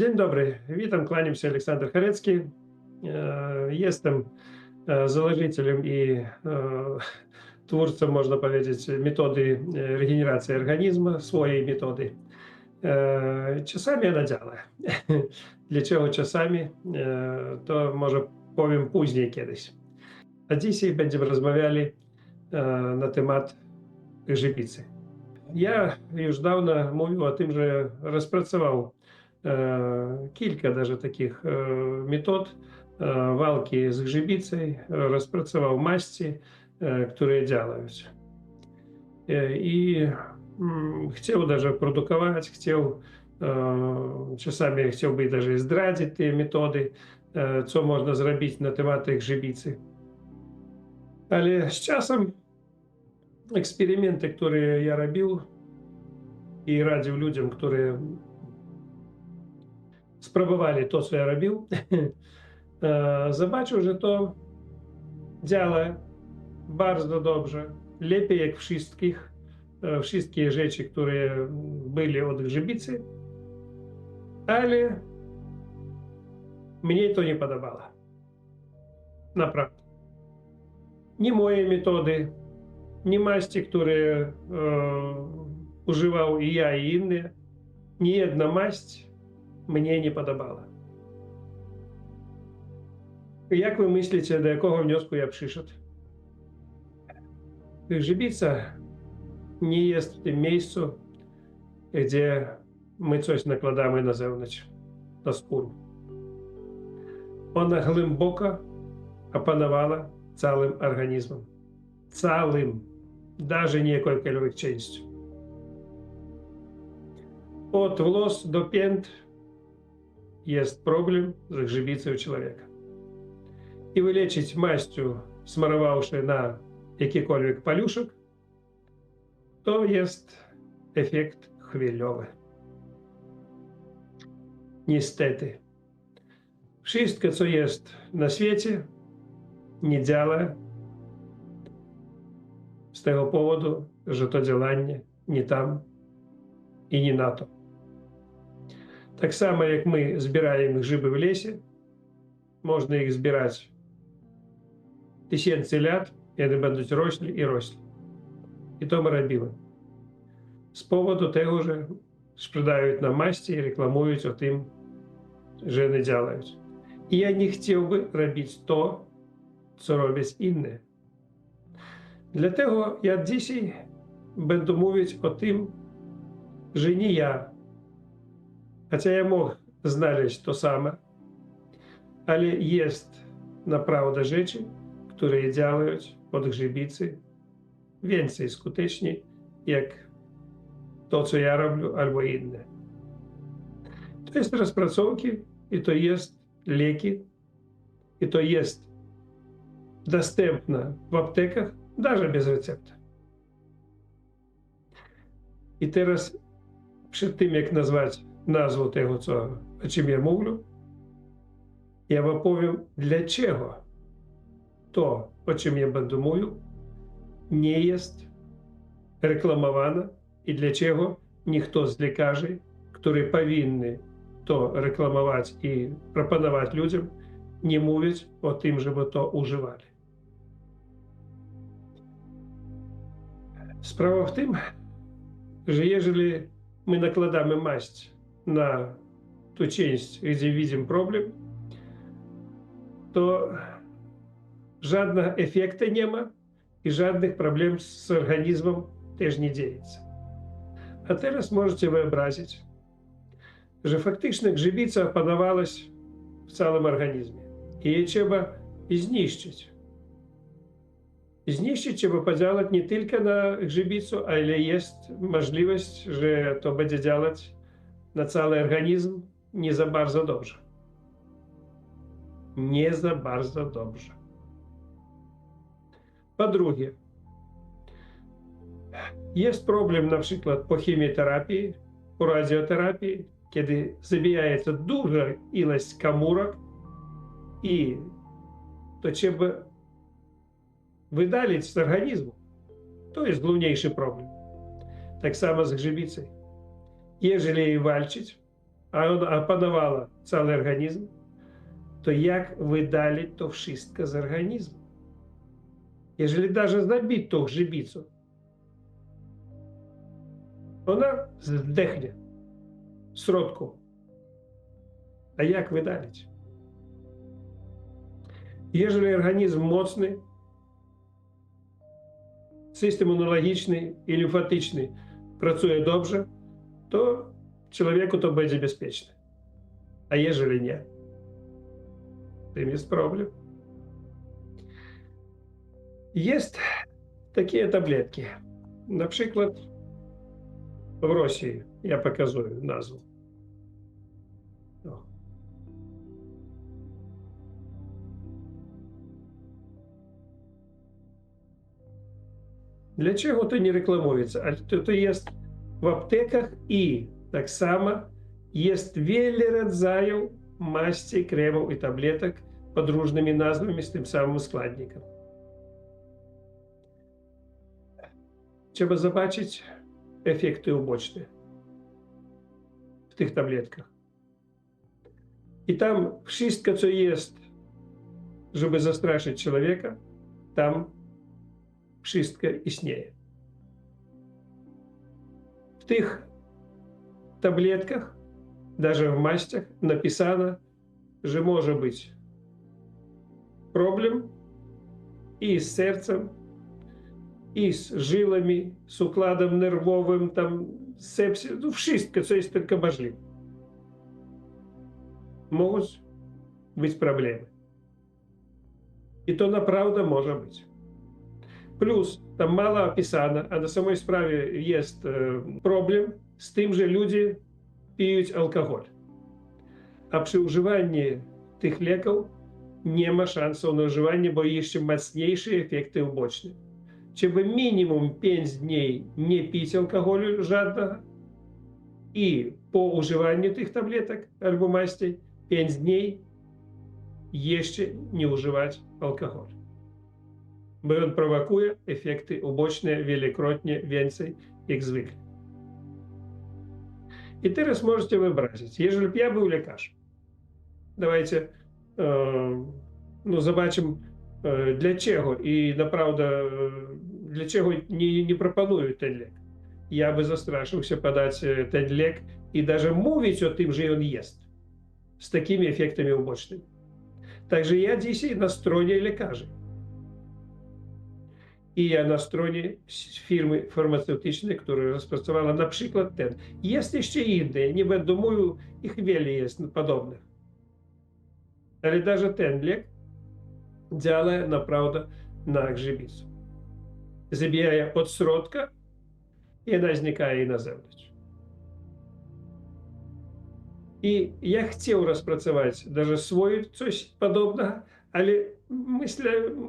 Dzień dobry, witam, kłaniam się Aleksander Charecki. Jestem założycielem i twórcą, można powiedzieć, metody regeneracji organizmu, swojej metody. Czasami ona działa. Dlaczego czasami, to może powiem później kiedyś. A dzisiaj będziemy rozmawiali na temat grzybicy. Ja już dawno mówił o tym, że rozpracował kilka даже takich metod walki z grzybicą, rozpracował maści, które działają. I chciał даже produkować, czasami chciałby даже zdradzić te metody, co można zrobić na temat grzybicy. Ale z czasem eksperymenty, które ja robił i radził ludziom, którzy spróbowali to, co ja robił, zobaczył, że to działa bardzo dobrze, lepiej jak wszystkie rzeczy, które były od grzybicy, ale mnie to nie podobało. Naprawdę. Nie moje metody, nie maści, które używał i ja, i inne, ni jedna maść mnie nie podobała. Jak ви myślicie, до якого wniosku ja przyszedł? Grzybica nie jest w tym miejscu, gdzie my coś nakładamy na zewnątrz, na skórę. Ona głęboko opanowała całym organizmem. Całym, даже nie jakąkolwiek częścią. Od włos do pięt jest problem z grzybicą człowieka. I wyleczyć maścią, smarowawszy na jakikolwiek paluszek, to jest efekt chwilowy. Niestety. Wszystko, co jest na świecie, nie działa z tego powodu, że to działanie nie tam i nie na to. Tak samo, jak my zbieramy grzyby w lesie, można ich zbierać tysięcy lat, i one będą rośli i rośli. I to my robimy. Z powodu tego, że sprzedają nam maści i reklamują o tym, że one działają. I ja nie chciałbym robić to, co robią inni. Dlatego ja dzisiaj będę mówić o tym, że nie ja, chociaż ja mógł znaleźć to samo, ale jest naprawdę rzeczy, które działają od grzybicy więcej skutecznie, jak to, co ja robię, albo inne. To jest rozpracowki, i to jest leki, i to jest dostępne w aptekach, даже bez recepty. I teraz, przed tym, jak nazwać nazwę tego, o czym ja mówię, ja wam powiem, dlaczego to, o czym ja będę mówił, nie jest reklamowane i dlaczego ніхто z lekarzy, którzy powinni to reklamować i proponować ludziom, nie mówić o tym, żeby to używali. Sprawa w tym, że jeżeli my nakładamy maść na tę część, gdzie widzimy problem, to żadnych efektów nie ma i żadnych problemów z organizmem też nie dzieje się. A teraz możecie wyobrazić, że faktycznie grzybica opanowała w całym organizmie i jej trzeba zniszczyć. Zniszczyć trzeba podziałać nie tylko na grzybicę, ale jest możliwość, że to będzie działać na cały organizm nie za bardzo dobrze. Nie za bardzo dobrze. Po drugie, jest problem na przykład po chemioterapii, po radioterapii, kiedy zabijaється duża ilość komórek i to trzeba wydalić z organizmu. To jest główniejszy problem. Tak samo z grzybicą. Jeżeli jej walczyć, a opanowało cały organizm, to jak wydalić to wszystko z organizmu? Jeżeli даже zabić tą grzybicę, ona zdechnie w środku. A jak wydalić? Jeżeli organizm mocny, system immunologiczny i limfatyczny pracuje dobrze, to człowieku to będzie bezpieczne. A jeżeli nie, tym jest problem. Jest takie tabletki. Na przykład w Rosji, ja pokazuję nazwę. O. Dlaczego to nie reklamується? Ale to jest w aptekach i tak samo jest wiele rodzajów maści, kremów i tabletek pod różnymi nazwami z tym samym składnikiem. Trzeba zobaczyć efekty uboczne w tych tabletkach. I tam wszystko, co jest, żeby zastraszyć człowieka, tam wszystko istnieje. W tych tabletkach, даже w maściach, napisano, że może być problem i z sercem, i z żyłami, z układem nerwowym, tam sepsис, no wszystko, co jest tylko możliwe. Mogą być problemy. I to naprawdę może być. Plus, tam mało opisano, a na samej sprawie jest problem z tym, że ludzie piją alkohol. A przy używaniu tych leków nie ma szans na używanie, bo jeszcze mocniejsze efekty uboczne. Trzeba minimum 5 dni nie pić alkoholu żadnego i po używaniu tych tabletek albo maści 5 dni jeszcze nie używać alkoholu. Bo on prowokuje efekty uboczne wielokrotnie więcej jak zwykle. I teraz możecie wyobrazić, jeżeli ja był lekarzem, давайте zobaczymy dlaczego i naprawdę dlaczego nie proponują ten lek. Ja by zastraszył się podać ten lek i даже mówić o tym, że on jest z takimi efektami ubocznymi. Także ja dzisiaj na stronie lekarzy. I ja na stronie firmy farmaceutycznej, która rozpracowała na przykład ten. Jest jeszcze inne, nie będę mówił, ich wiele jest podobnych. Ale даже ten lek działa naprawdę na grzybicę. Zabija od środka i ona znikaje na zewnątrz. I ja chciał rozpracować даже swoje coś podobnego, ale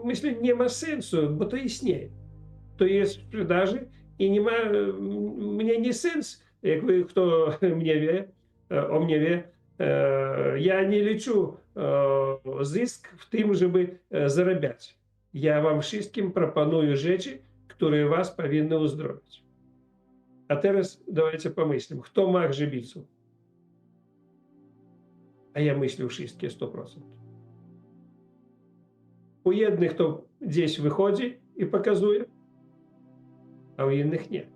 myślę, nie ma sensu, bo to istnieje. To jest w sprzedaży i nie ma, mnie nie sens, jak wy, kto mnie wie, o mnie wie, ja nie liczę zysk w tym, żeby zarabiać. Ja wam wszystkim proponuję rzeczy, które was powinny uzdrowić. A teraz давайте pomyślimy, kto ma grzybicę? A ja myślę wszystkie 100%. U jednych to gdzieś wychodzi i pokazuje, a u innych nie.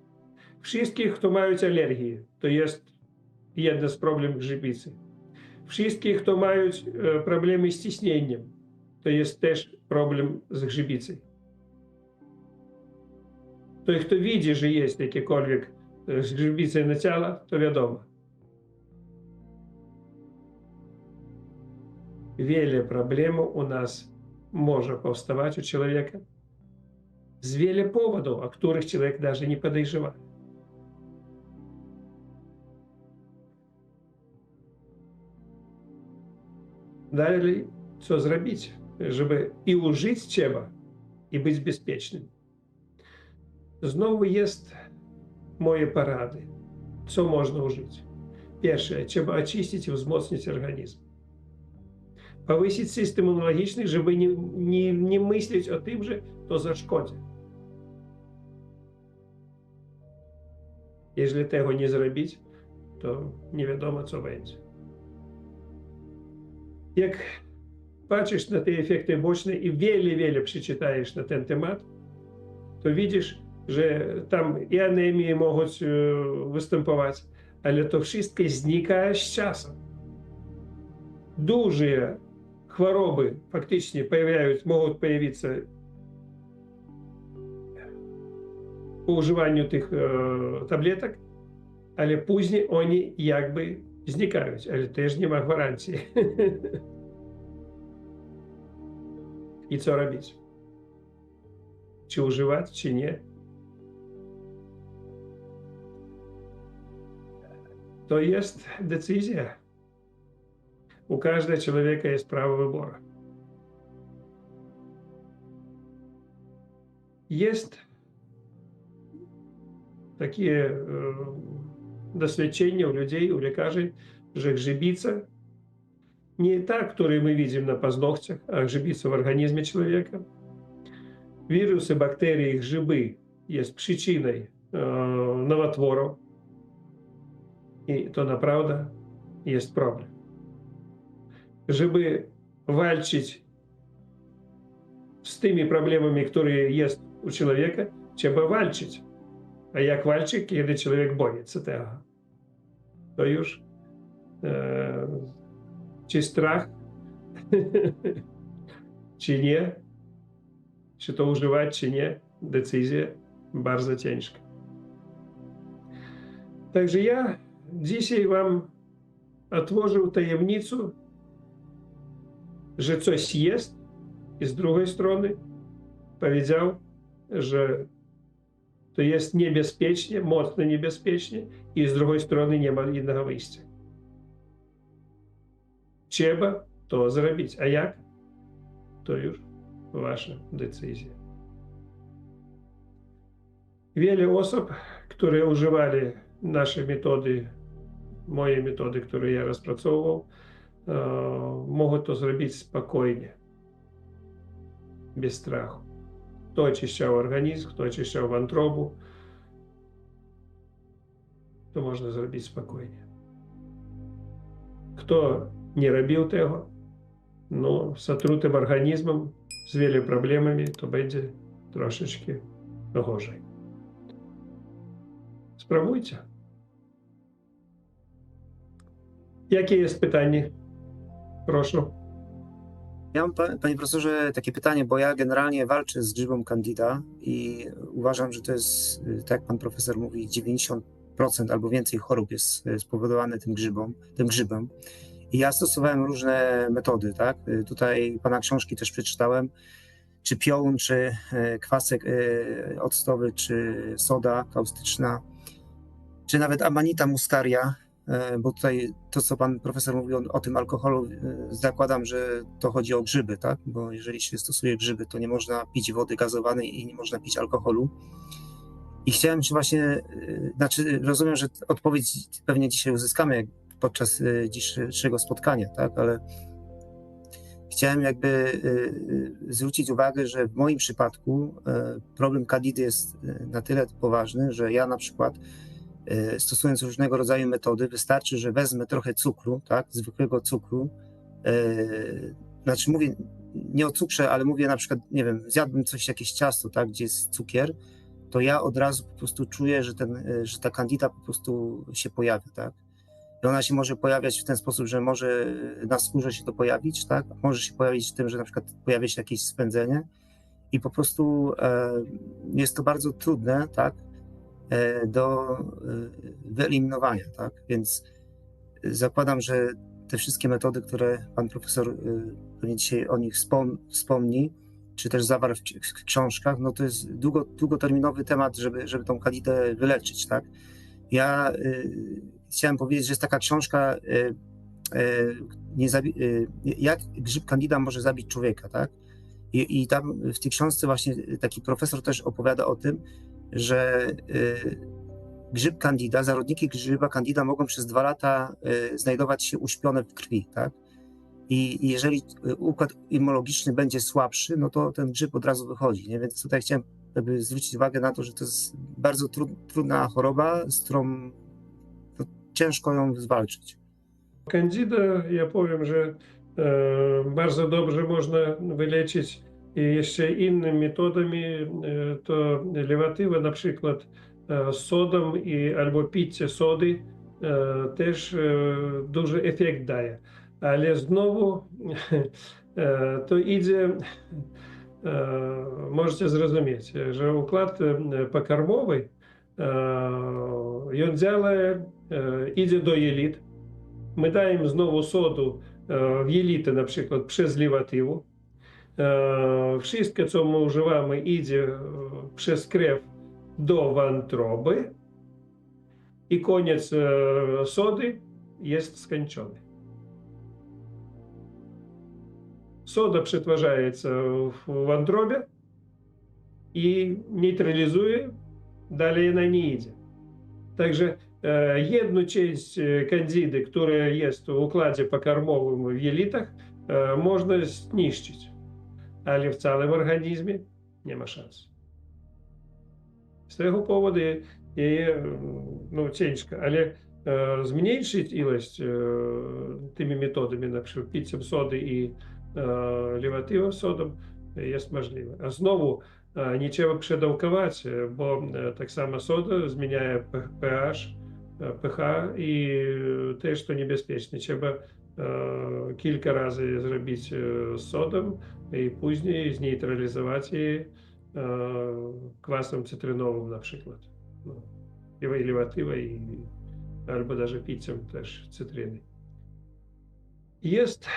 Wszystkich, kto mają alergię, to jest jeden z problemów grzybicy. Wszystkich, kto mają problemy z ciśnieniem, to jest też problem z grzybicą. Той, kto widzi, że jest jakiekolwiek grzybice na ciele, to wiadomo. Wiele problemów u nas może powstawać u człowieka z wielu powodów, o których człowiek даже nie podejrzewa. Dalej, co zrobić, żeby i użyć trzeba, i być bezpiecznym. Znowu jest moje porady, co można użyć. Pierwsze, trzeba очистить i wzmocnić organizm. Повысить system immunologiczny, żeby nie myśleć o tym, że to zaszkodzi. Jeżeli tego nie zrobić, to nie wiadomo, co będzie. Jak patrzysz na te efekty boczne i wiele przeczytajesz na ten temat, to widzisz, że tam i anemie mogą występować, ale to wszystko znika z czasem. Duże choroby faktycznie mogą pojawić po używaniu tych tabletek, ale później oni jakby znikają, ale też nie ma gwarancji. I co robić? Czy używać, czy nie? To jest decyzja. U każdego człowieka jest prawo wyboru. Jest takie doświadczenie u ludzi, u lekarzy, że grzybica nie ta, którą my widzimy na paznokciach, a grzybica w organizmie człowieka. Wirusy, bakterie, grzyby jest przyczyną nowotworów. I to naprawdę jest problem. Żeby walczyć z tymi problemami, które jest u człowieka, trzeba walczyć. A jak walczyć, kiedy człowiek boi się tego? To już czy strach, czy nie, czy to używać, czy nie, decyzja bardzo ciężka. Także ja dzisiaj wam otworzył tajemnicę, że coś jest, i z drugiej strony powiedział, że to jest niebezpiecznie, mocno niebezpiecznie, i z drugiej strony nie ma innego wyjścia. Trzeba to zrobić, a jak? To już wasza decyzja. Wiele osób, które używali nasze metody, moje metody, które ja rozpracował, mogą to zrobić spokojnie, bez strachu. Kto oczyszczał organizm, kto oczyszczał wątrobę, to można zrobić spokojnie. Kto nie robił tego, no, z zatrutym organizmem, z wieloma problemami, to będzie troszeczkę gorzej. Spróbujcie. Jakie jest pytanie? Proszę. Ja mam, panie profesorze, takie pytanie, bo ja generalnie walczę z grzybem Candida i uważam, że to jest, tak jak pan profesor mówi, 90% albo więcej chorób jest spowodowane tym grzybem. I ja stosowałem różne metody, tak? Tutaj pana książki też przeczytałem, czy piołun, czy kwasek octowy, czy soda kaustyczna, czy nawet amanita muscaria, bo tutaj to, co pan profesor mówił o tym alkoholu, zakładam, że to chodzi o grzyby, tak? Bo jeżeli się stosuje grzyby, to nie można pić wody gazowanej i nie można pić alkoholu. I chciałem się właśnie, znaczy rozumiem, że odpowiedź pewnie dzisiaj uzyskamy podczas dzisiejszego spotkania, tak? Ale chciałem jakby zwrócić uwagę, że w moim przypadku problem Candidy jest na tyle poważny, że ja na przykład stosując różnego rodzaju metody, wystarczy, że wezmę trochę cukru, tak, zwykłego cukru, znaczy mówię nie o cukrze, ale mówię na przykład, nie wiem, zjadłbym jakieś ciasto, tak, gdzie jest cukier, to ja od razu po prostu czuję, że ta Candida po prostu się pojawia, tak. I ona się może pojawiać w ten sposób, że może na skórze się to pojawić, tak, może się pojawić w tym, że na przykład pojawia się jakieś spędzenie i po prostu jest to bardzo trudne, tak, do wyeliminowania, tak? Więc zakładam, że te wszystkie metody, które pan profesor pewnie dzisiaj o nich wspomni, czy też zawarł w książkach, no to jest długoterminowy temat, żeby tą Candidę wyleczyć, tak? Ja chciałem powiedzieć, że jest taka książka jak grzyb Candida może zabić człowieka, tak? I tam w tej książce właśnie taki profesor też opowiada o tym, że grzyb Candida, zarodniki grzyba Candida mogą przez 2 lata znajdować się uśpione w krwi, tak? I jeżeli układ immunologiczny będzie słabszy, no to ten grzyb od razu wychodzi, nie? Więc tutaj chciałem zwrócić uwagę na to, że to jest bardzo trudna choroba, z którą no, ciężko ją zwalczyć? Candida, ja powiem, że bardzo dobrze można wyleczyć i jeszcze innymi metodami, to lewatywa na przykład z sodą albo picie sody też duży efekt daje. Ale znowu to idzie, możecie zrozumieć, że układ pokarmowy він idzie do jelit. My dajemy znowu sodu w jelity, na przykład przez lewatywę. Wszystko, co my używamy, idzie przez krew do wątroby i koniec sody jest skończony. Soda przetwarzaється w wątrobie i neutralizuje, dalej ona nie idzie. Także jedną część candidy, która jest w układzie pokarmowym w jelitach, można zniszczyć, ale w całym organizmie nie ma szans. Z tego powodu jej ciężko, ale zmniejszyć ilość tymi metodami, na przykład piciem sody i lewatywą sodą jest możliwe. A znowu nie trzeba przedawkować, bo tak samo soda zmienia pH i też to niebezpieczne. Trzeba kilka razy zrobić z sodą i później zneutralizować je kwasem cytrynowym na przykład. I lewatywą, albo даже piciem też cytryny. Jest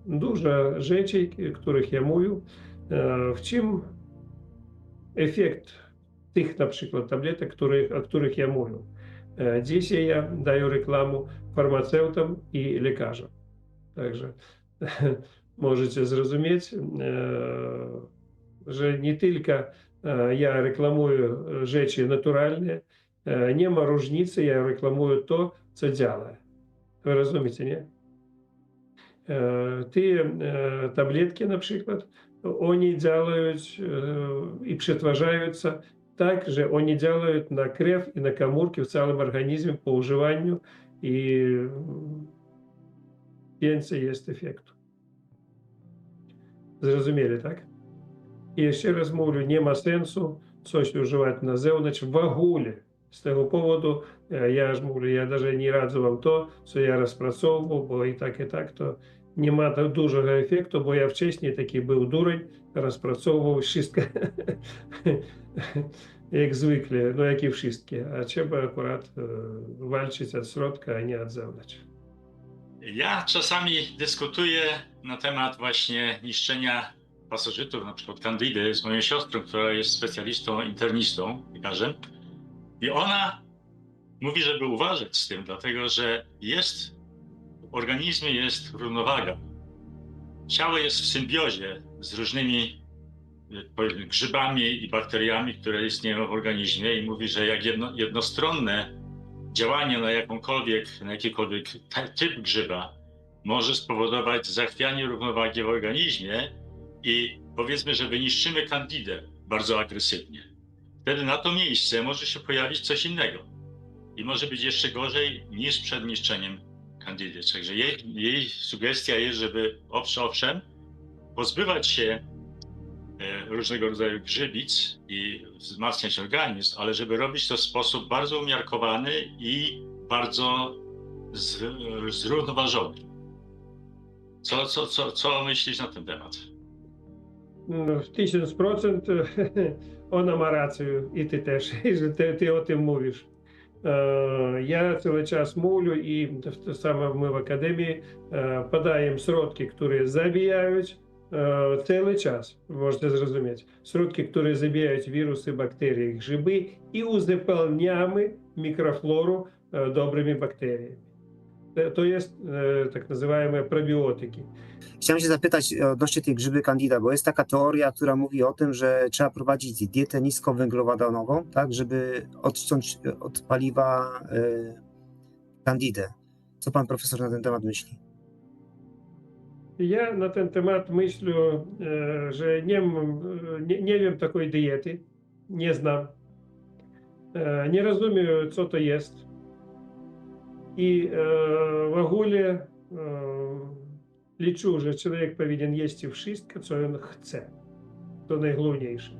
dużo rzeczy, których ja mówię, w czym efekt tych na przykład tabletek, o których ja mówię. Dzisiaj ja daję reklamę farmaceutom i lekarzom. Także możecie zrozumieć, że nie tylko ja reklamuję rzeczy naturalne, nie ma różnicy, ja reklamuję to, co działa. Вы rozumiecie, nie? Te tabletki na przykład, one działają i przetwarzają się tak, że one działają na krew i na komórki w całym organizmie po używaniu i więcej jest efektu. Zrozumieli, tak? I jeszcze raz mówię, nie ma sensu coś używać na zewnątrz w ogóle. Z tego powodu ja już mówię, ja даже nie radzę wam to, co ja rozpracował, bo i tak, to nie ma tak dużego efektu, bo ja wcześniej taki był dureń, rozpracował wszystko jak zwykle, no jak i wszystkie, a trzeba akurat walczyć od środka, a nie od zewnątrz. Ja czasami dyskutuję na temat właśnie niszczenia pasożytów, na przykład candidy, z moją siostrą, która jest specjalistą, internistą, lekarzem. I ona mówi, żeby uważać z tym, dlatego że w organizmie jest równowaga. Ciało jest w symbiozie z różnymi grzybami i bakteriami, które istnieją w organizmie i mówi, że jak jednostronne działanie na jakikolwiek typ grzyba może spowodować zachwianie równowagi w organizmie i powiedzmy, że wyniszczymy candidę bardzo agresywnie. Wtedy na to miejsce może się pojawić coś innego i może być jeszcze gorzej niż przed niszczeniem candidy. Także jej sugestia jest, żeby owszem, pozbywać się różnego rodzaju grzybic i wzmacniać organizm, ale żeby robić to w sposób bardzo umiarkowany i bardzo zrównoważony. Co myślisz na ten temat? No, w 1000% ona ma rację i ty też, że ty o tym mówisz. Ja cały czas mówię i to samo my w Akademii podajem środki, które zabijają cały czas, możecie zrozumieć. Środki, które zabijają wirusy, bakterie, grzyby i uzupełniamy mikroflorę dobrymi bakteriami. To jest tak nazywane probiotyki. Chciałem się zapytać odnośnie tej grzyby Candida, bo jest taka teoria, która mówi o tym, że trzeba prowadzić dietę niskowęglowodanową, tak, żeby odciąć od paliwa Candidę. Co pan profesor na ten temat myśli? Ja na ten temat myślę, że nie wiem takiej diety, nie znam. Nie rozumiem, co to jest. I w ogóle liczę, że człowiek powinien jeść wszystko, co on chce. To najgłówniejsze.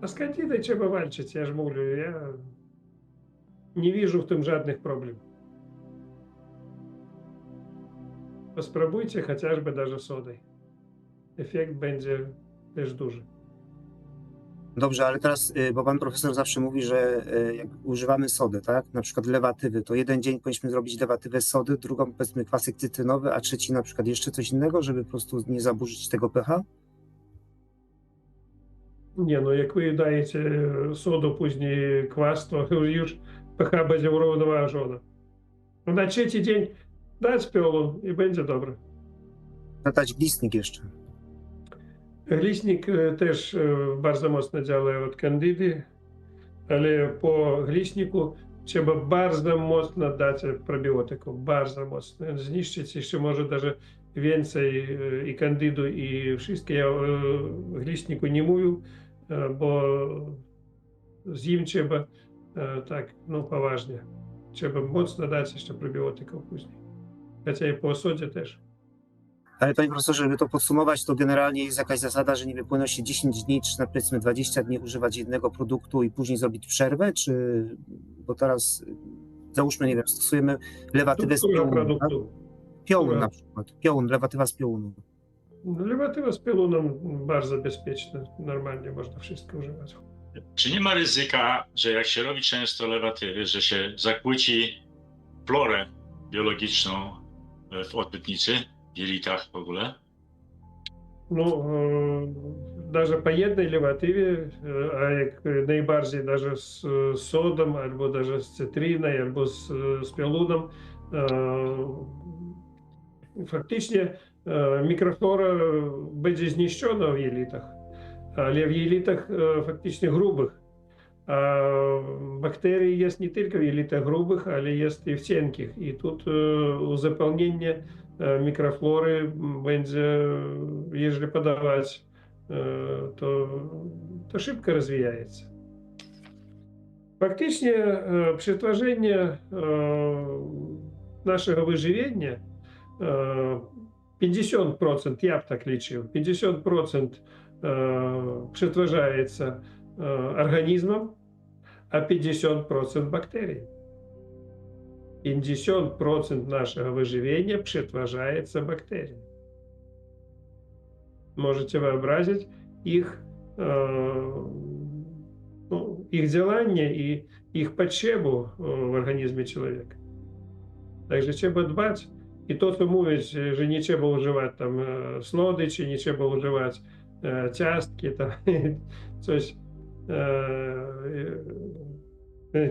A z kandydą trzeba walczyć, ja ж mówię, ja nie widzę w tym żadnych problemów. Spróbujcie chociażby даже sodой. Efekt będzie też duży. Dobrze, ale teraz, bo pan profesor zawsze mówi, że jak używamy sody, tak? Na przykład lewatywy, to jeden dzień powinniśmy zrobić lewatywę sody, drugą powiedzmy kwasek cytrynowy, a trzeci na przykład jeszcze coś innego, żeby po prostu nie zaburzyć tego pH? Nie, no jak wy dajecie sodu, później kwas, to już pH będzie urównoważone. No na trzeci dzień dać piolun i będzie dobre. Dodać glistnik jeszcze. Глистник też bardzo mocno działa od kandydy, ale po глистнику trzeba bardzo mocno dać probiotyków, bardzo mocno. Zniszczyć jeszcze może даже więcej i kandydu, i wszystkie. Ja o глистнику nie mówił, bo z nim trzeba tak, no poważnie. Trzeba mocno dać jeszcze probiotyków później. Chociaż i po sodzie też. Ale panie profesorze, żeby to podsumować, to generalnie jest jakaś zasada, że nie powinno się 10 dni, czy na powiedzmy 20 dni używać jednego produktu i później zrobić przerwę, czy bo teraz załóżmy, nie wiem, stosujemy lewatywę z Struktura piołunu, tak? produktu. Piołun na przykład, piołun, lewatywa z piołunu. Lewatywa z piorunem bardzo bezpieczna, normalnie można wszystko używać. Czy nie ma ryzyka, że jak się robi często lewatywy, że się zakłóci florę biologiczną w odbytnicy, w jelitach w ogóle? Ну, даже по jednej lewatywie, a jak najbardziej даже z sodem, albo даже z cytryną, albo z piorunem, faktycznie mikroflora będzie zniszczona w jelitach, ale w jelitach faktycznie grubych. A bakterii jest nie tylko w jelitach grubych, ale jest i w cienkich. I тут uzupełnienie mikroflory będzie, jeżeli podawać, to szybko rozwijaється. Faktycznie przetworzenie naszego wyżywienia 50%, ja tak liczył, 50% przetwarzaється організмом, а 50% бактерій. 50% нашого виживання przetwarzaється бактеріями. Можете вообразить их, их działanie и их потребу в организме человека. Także trzeba dbać. I to, co mówić, że nie trzeba używać tam słodyczy, nie trzeba używać ciastki, tam coś,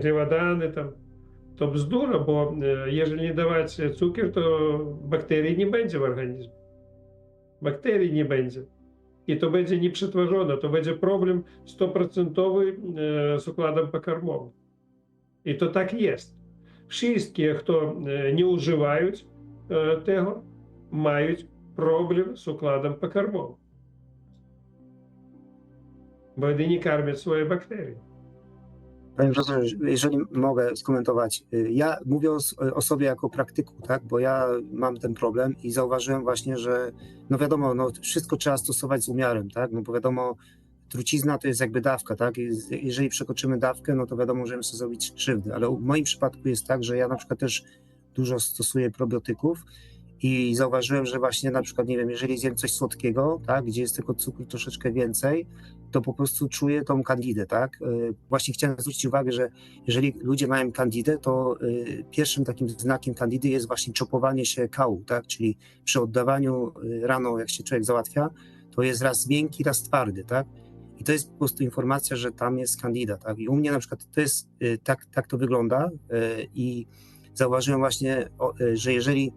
lewodany tam, to bzdura, bo jeżeli nie dawać cukier, to bakterii nie będzie w organizmie. Bakterii nie będzie. I to będzie nieprzetworzone, to będzie problem 100% z układem pokarmowym. I to tak jest. Wszystkie, kto nie używają tego, mają problem z układem pokarmowym. Bo oni nie karmią swoje bakterie. Panie profesorze, jeżeli mogę skomentować, ja mówię o sobie jako praktyku, tak, bo ja mam ten problem i zauważyłem właśnie, że no wiadomo, no wszystko trzeba stosować z umiarem, tak, no bo wiadomo, trucizna to jest jakby dawka, tak, jeżeli przekroczymy dawkę, no to wiadomo, możemy sobie zrobić krzywdę, ale w moim przypadku jest tak, że ja na przykład też dużo stosuję probiotyków i zauważyłem, że właśnie na przykład, nie wiem, jeżeli zjem coś słodkiego, tak, gdzie jest tylko cukru troszeczkę więcej, to po prostu czuję tą kandidę, tak? Właśnie chciałem zwrócić uwagę, że jeżeli ludzie mają kandidę, to pierwszym takim znakiem kandidy jest właśnie czopowanie się kału, tak? Czyli przy oddawaniu rano, jak się człowiek załatwia, to jest raz miękki, raz twardy, tak? I to jest po prostu informacja, że tam jest kandida, tak? I u mnie na przykład to jest, tak to wygląda i zauważyłem właśnie, że jeżeli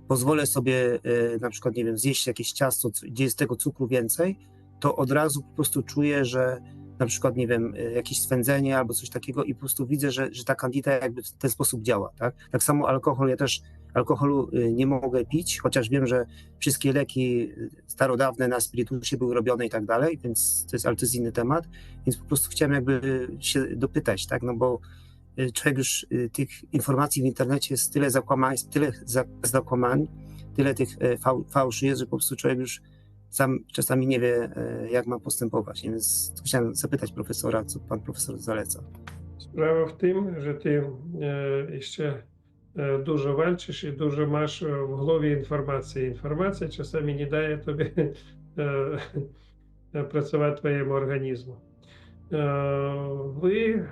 pozwolę sobie na przykład, nie wiem, zjeść jakieś ciasto, gdzie jest tego cukru więcej, to od razu po prostu czuję, że na przykład, nie wiem, jakieś swędzenie albo coś takiego i po prostu widzę, że ta kandida jakby w ten sposób działa, tak? Tak samo alkohol, ja też alkoholu nie mogę pić, chociaż wiem, że wszystkie leki starodawne na spirytusie były robione i tak dalej, więc ale to jest inny temat, więc po prostu chciałem jakby się dopytać, tak? No bo człowiek już tych informacji w internecie jest tyle zakłamań, zakłamań, tyle tych fałszy jest, że po prostu człowiek już sam czasami nie wie, jak ma postępować. Więc tu chciałem zapytać profesora, co pan profesor zaleca. Sprawa w tym, że ty jeszcze dużo walczysz i dużo masz w głowie informacji. Informacja czasami nie daje tobie pracować twojemu organizmu. Wy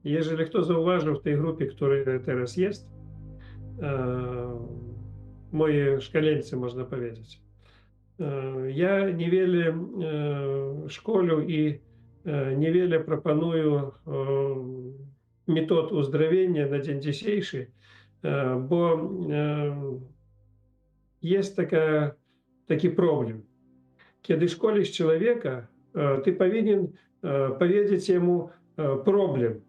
jeżeli kto zauważył w tej grupie, która teraz jest, moi szkoleńcy, można powiedzieć, ja niewiele szkolił i niewiele proponuję metod uzdrowienia na dzień dzisiejszy, bo jest taki problem. Kiedy szkolisz człowieka, ty powinien powiedzieć jemu problem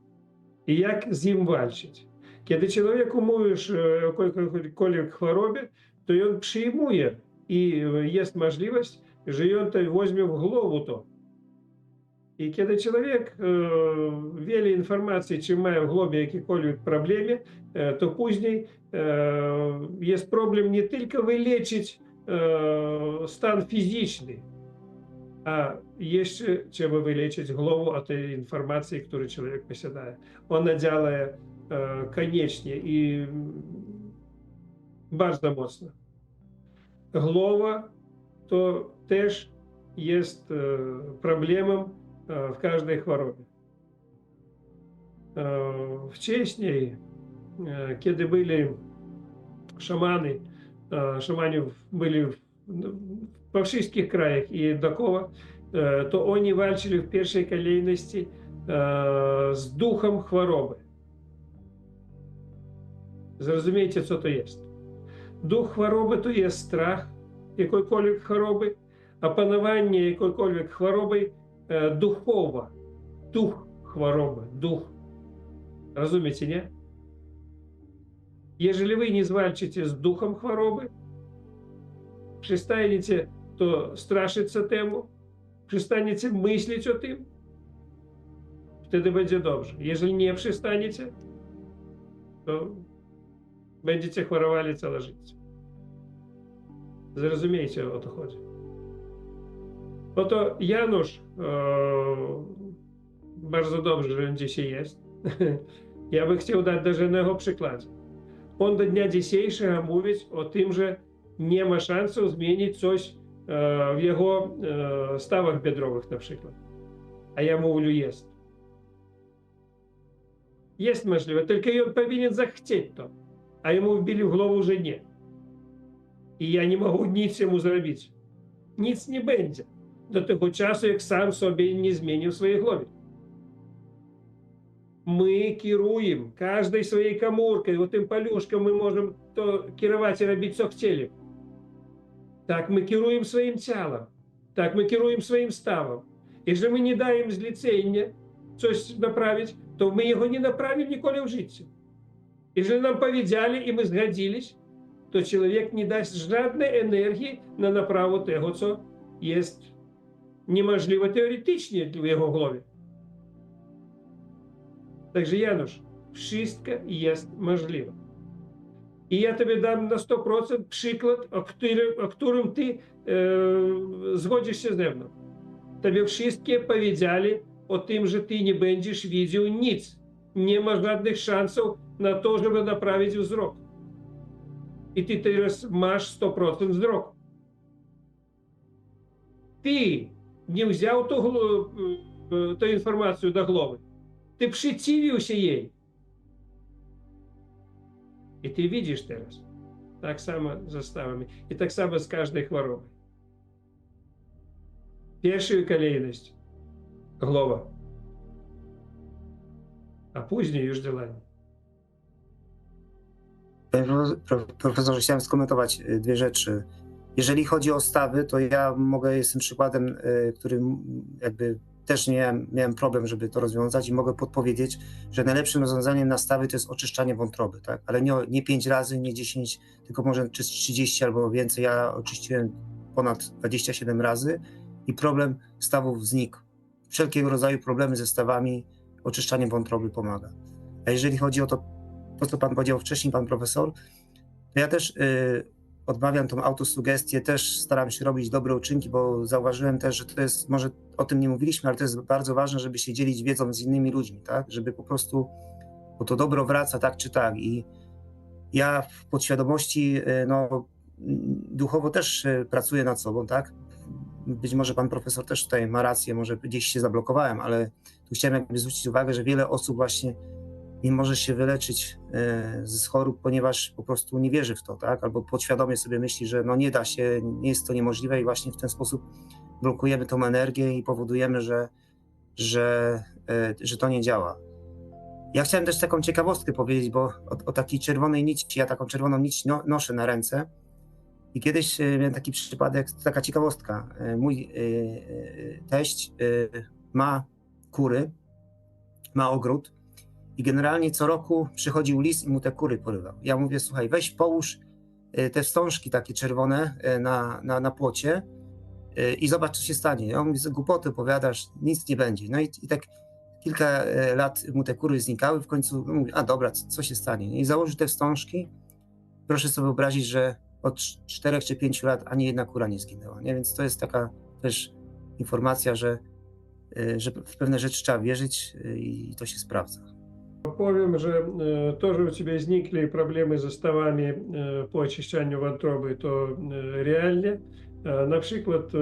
i jak z nim walczyć. Kiedy człowieku mówisz o jakiejkolwiek chorobie, to on przyjmuje i jest możliwość, że on to weźmie w głowę to. I kiedy człowiek wiele informacji trzyma w głowie jakiejkolwiek problemie, to później jest problem nie tylko wyleczyć stan fizyczny, a jeszcze trzeba wyleczyć głowę od tej informacji, którą człowiek posiada. Ona działa koniecznie i bardzo mocno. Głowa to też jest problemem w każdej chorobie. Wcześniej, kiedy byli szamani, szamani byli po wszystkich krajach i dookoła, to oni walczyli w pierwszej kolejności z duchem choroby. Zrozumiecie, co to jest. Duch choroby to jest strach jakiejkolwiek choroby, a panowanie jakiejkolwiek choroby duchowa. Duch choroby, duch. Rozumiecie, nie? Jeżeli wy nie zwalczycie z duchem choroby, przestaniecie to straszyć temu, przestaniecie myśleć o tym, wtedy będzie dobrze. Jeżeli nie przestaniecie, to będziecie chorowali całe życie. Zrozumiecie, o to chodzi. Oto Janusz, bardzo dobrze, że on dzisiaj jest. Ja bym chciał dać даже innego przykładu. On do dnia dzisiejszego mówić o tym, że nie ma szansu zmienić coś w jego stawach biodrowych na przykład. A ja mówię, jest. Jest możliwe, tylko on powinien zachcieć to. A йому вбили в голову, że nie. I ja nie mogę nic jemu zrobić. Nic nie będzie. Do tego czasu, jak sam sobie nie zmienił w swojej głowie. My kierujemy każdej swojej komórką, tym paluszkiem my możemy to kierować i robić, co chcieli. Tak my kierujemy swoim ciałem. Tak my kierujemy swoim stawem. Jeżeli my nie dajemy zlecenia coś naprawić, to my jego nie naprawimy nikogo w życiu. Jeżeli nam powiedzieli i my zgodziliśmy, to człowiek nie daсть żadnej energii na naprawę tego, co jest niemożliwe teoretycznie w jego głowie. Także Janusz, wszystko jest możliwe. I ja tobie dam na 100% przykład, o którym ty zgodzisz się ze mną. Tobie wszystkie powiedzieli o tym, że ty nie będziesz widział nic. Nie ma żadnych szansów na to, żeby naprawić wzrok. I ty teraz masz 100% wzroku. Ty nie wziął tę informację do głowy. Ty przeciwił się jej. I ty widzisz teraz. Tak samo z stawami. I tak samo z każdej chorobą. Pierwsza kolejność głowa. A później już działanie. Panie profesorze, chciałem skomentować dwie rzeczy. Jeżeli chodzi o stawy, to ja jestem przykładem, którym jakby też miałem problem, żeby to rozwiązać i mogę podpowiedzieć, że najlepszym rozwiązaniem na stawy to jest oczyszczanie wątroby, tak? Ale nie 5 razy, nie 10, tylko może 30 albo więcej. Ja oczyściłem ponad 27 razy i problem stawów znikł. wszelkiego rodzaju problemy ze stawami, oczyszczanie wątroby pomaga. A jeżeli chodzi o to, co pan powiedział wcześniej, pan profesor, to ja też odmawiam tą autosugestię, też staram się robić dobre uczynki, bo zauważyłem też, że to jest, może o tym nie mówiliśmy, ale to jest bardzo ważne, żeby się dzielić wiedzą z innymi ludźmi, tak? Żeby po prostu, bo to dobro wraca tak czy tak. I ja w podświadomości, no, duchowo też pracuję nad sobą, tak? Być może pan profesor też tutaj ma rację, może gdzieś się zablokowałem, ale tu chciałem jakby zwrócić uwagę, że wiele osób właśnie nie może się wyleczyć z chorób, ponieważ po prostu nie wierzy w to, tak? Albo podświadomie sobie myśli, że no nie da się, nie jest to niemożliwe i właśnie w ten sposób blokujemy tą energię i powodujemy, że to nie działa. Ja chciałem też taką ciekawostkę powiedzieć, bo o takiej czerwonej nici, ja taką czerwoną nić noszę na ręce i kiedyś miałem taki przypadek, taka ciekawostka. Mój teść ma kury, ma ogród i generalnie co roku przychodził lis i mu te kury porywał. Ja mówię, słuchaj, weź połóż te wstążki takie czerwone na płocie i zobacz, co się stanie. On mówi, że głupoty opowiadasz, nic nie będzie. No i tak kilka lat mu te kury znikały, w końcu mówi, a dobra, co się stanie? I założył te wstążki. Proszę sobie wyobrazić, że od 4 czy 5 lat ani jedna kura nie zginęła. Nie? Więc to jest taka też informacja, że w pewne rzeczy trzeba wierzyć i to się sprawdza. Powiem, że тоже у тебя возникли проблемы з ставами по очищанню вантроби, то реальні. Наприклад,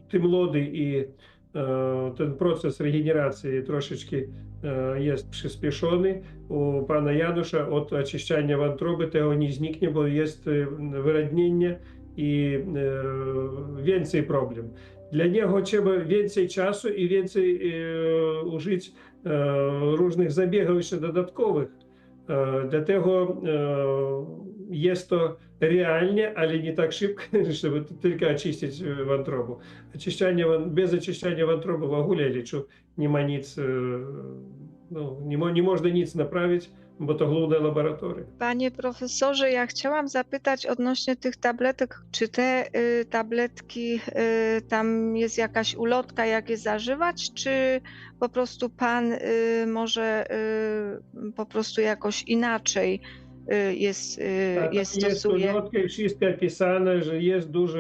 ти молодий і ten proces regeneracji troszeczkę jest przyspieszony. U pana Janusza od oczyszczania wątroby tego nie zniknie, bo jest wyrodnienie i więcej problem. Dla niego trzeba więcej czasu i więcej użyć różnych zabiegów jeszcze dodatkowych. Dlatego jest to realnie, ale nie tak szybko, żeby tylko oczyścić wątrobę. Bez oczyszczania wątroby w ogóle liczу, nie ma nic, no, nie można nic naprawić, bo to główna laboratoria. Panie profesorze, ja chciałam zapytać odnośnie tych tabletek, czy te tabletki, tam jest jakaś ulotka, jak je zażywać, czy po prostu pan może po prostu jakoś inaczej je stosuje? Jest ulotka i wszystko opisane, że jest dużo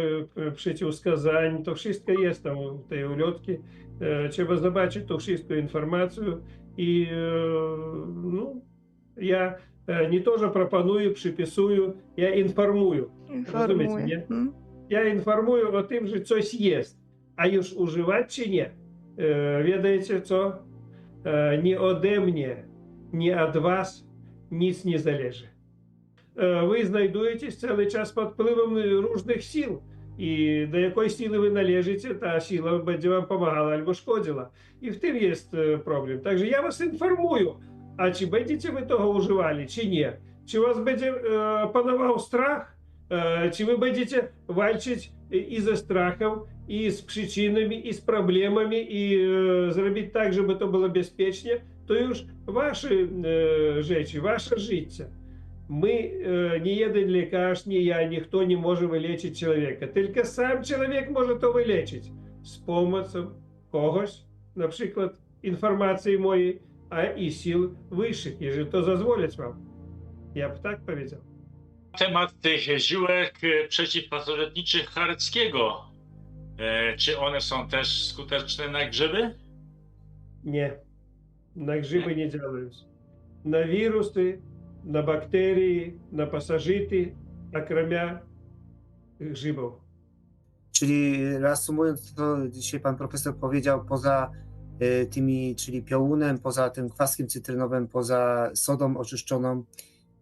przeciwwskazań, to wszystko jest tam w tej ulotce. Trzeba zobaczyć tą wszystką informację i no, ja nie to, że proponuję, przypisuję, ja informuję. Rozumiecie, nie? Ja informuję o tym, że coś jest, a już używać czy nie. Wiecie co? Nie ode mnie, nie od was nic nie zależy. Wy znajdujecie cały czas pod wpływem różnych sił. I do jakiej siły wy należycie, ta siła będzie wam pomagała albo szkodziła. I w tym jest problem. Także ja was informuję. A czy będziecie wy tego używali, czy nie? Czy was będzie panował strach? Czy wy będziecie walczyć i ze strachem, i z przyczynami, i z problemami, i zrobić tak, żeby to było bezpiecznie? To już wasze rzeczy, wasze życie. My, nie jeden lekarz, nie ja, никто nie może wyleczyć człowieka. Tylko sam człowiek może to wyleczyć. Z pomocą kogoś, na przykład informacji mojej, a i sił wyższych, jeżeli to zezwolić wam. Ja by tak powiedział. Temat tych ziółek przeciwpasożytniczych Chareckiego. Czy one są też skuteczne na grzyby? Nie. Na grzyby nie działają. Na wirusy, na bakterie, na pasożyty, okremia grzybów. Czyli reasumując, to dzisiaj pan profesor powiedział, poza tymi, czyli piołunem, poza tym kwaskiem cytrynowym, poza sodą oczyszczoną,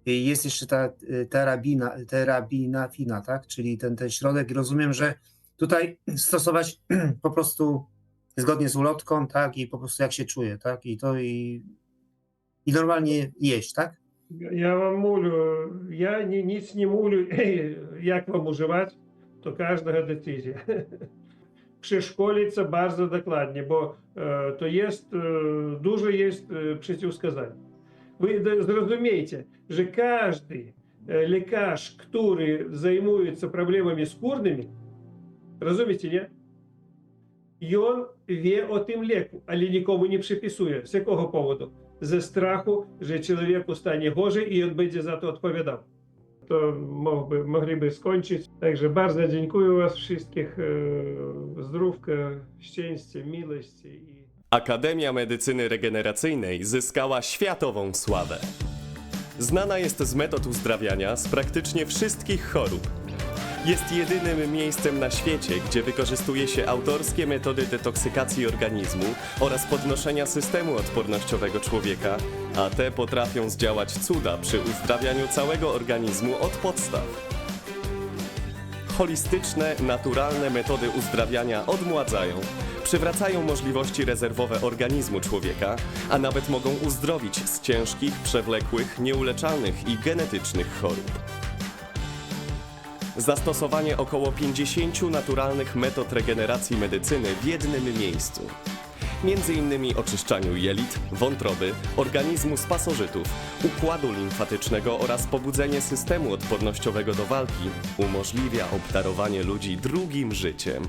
jest jeszcze ta terabinafina, tak? Czyli ten środek. Rozumiem, że tutaj stosować po prostu zgodnie z ulotką, tak? I po prostu jak się czuje, tak? I normalnie jeść, tak? Ja wam mówię, ja nic nie mówię, jak wam używać, to każdego decyzja. Przeszkolić bardzo dokładnie, bo to jest, dużo jest przeciwwskazań. Wy zrozumiecie, że każdy lekarz, który zajmuje się problemami skórnymi, rozumiecie, nie? I on wie o tym leku, ale nikomu nie przypisuje. Z jakiego powodu? Ze strachu, że człowieku stanie gorzej i on będzie za to odpowiadał. To mogliby skończyć. Także bardzo dziękuję was wszystkich. Zdrówka, szczęścia, miłości. Akademia Medycyny Regeneracyjnej zyskała światową sławę. Znana jest z metod uzdrawiania z praktycznie wszystkich chorób. Jest jedynym miejscem na świecie, gdzie wykorzystuje się autorskie metody detoksykacji organizmu oraz podnoszenia systemu odpornościowego człowieka, a te potrafią zdziałać cuda przy uzdrawianiu całego organizmu od podstaw. Holistyczne, naturalne metody uzdrawiania odmładzają, przywracają możliwości rezerwowe organizmu człowieka, a nawet mogą uzdrowić z ciężkich, przewlekłych, nieuleczalnych i genetycznych chorób. Zastosowanie około 50 naturalnych metod regeneracji medycyny w jednym miejscu. Między innymi oczyszczaniu jelit, wątroby, organizmu z pasożytów, układu limfatycznego oraz pobudzenie systemu odpornościowego do walki umożliwia obdarowanie ludzi drugim życiem.